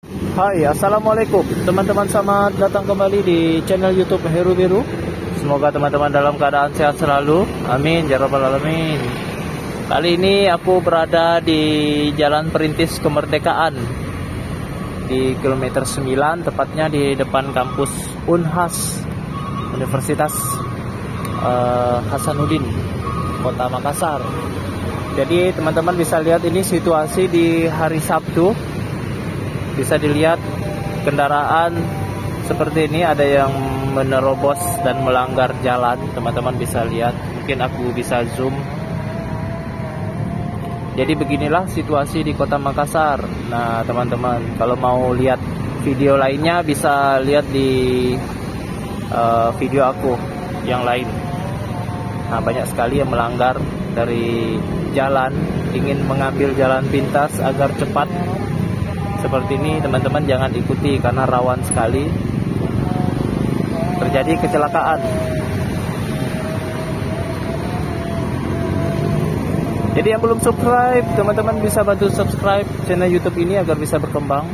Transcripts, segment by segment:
Hai, assalamualaikum teman-teman, selamat datang kembali di channel YouTube Heru Biru. Semoga teman-teman dalam keadaan sehat selalu, amin ya rabbal alamin. Kali ini aku berada di Jalan Perintis Kemerdekaan di kilometer 9, tepatnya di depan kampus Unhas Universitas Hasanuddin, Kota Makassar. Jadi teman-teman bisa lihat ini situasi di hari Sabtu. Bisa dilihat kendaraan seperti ini, ada yang menerobos dan melanggar jalan. Teman-teman bisa lihat, mungkin aku bisa zoom. Jadi beginilah situasi di Kota Makassar. Nah teman-teman, kalau mau lihat video lainnya bisa lihat di video aku yang lain. Nah banyak sekali yang melanggar dari jalan, ingin mengambil jalan pintas agar cepat. Seperti ini teman-teman, jangan ikuti karena rawan sekali terjadi kecelakaan. Jadi yang belum subscribe, teman-teman bisa bantu subscribe channel YouTube ini agar bisa berkembang.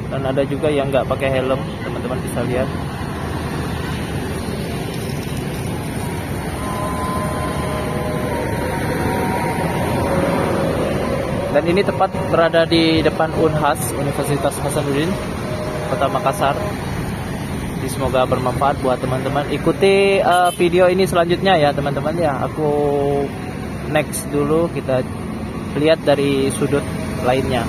Dan ada juga yang nggak pakai helm, teman-teman bisa lihat. Dan ini tepat berada di depan Unhas, Universitas Hasanuddin, Kota Makassar. Jadi semoga bermanfaat buat teman-teman. Ikuti video ini selanjutnya ya teman-teman ya. Aku next dulu, kita lihat dari sudut lainnya.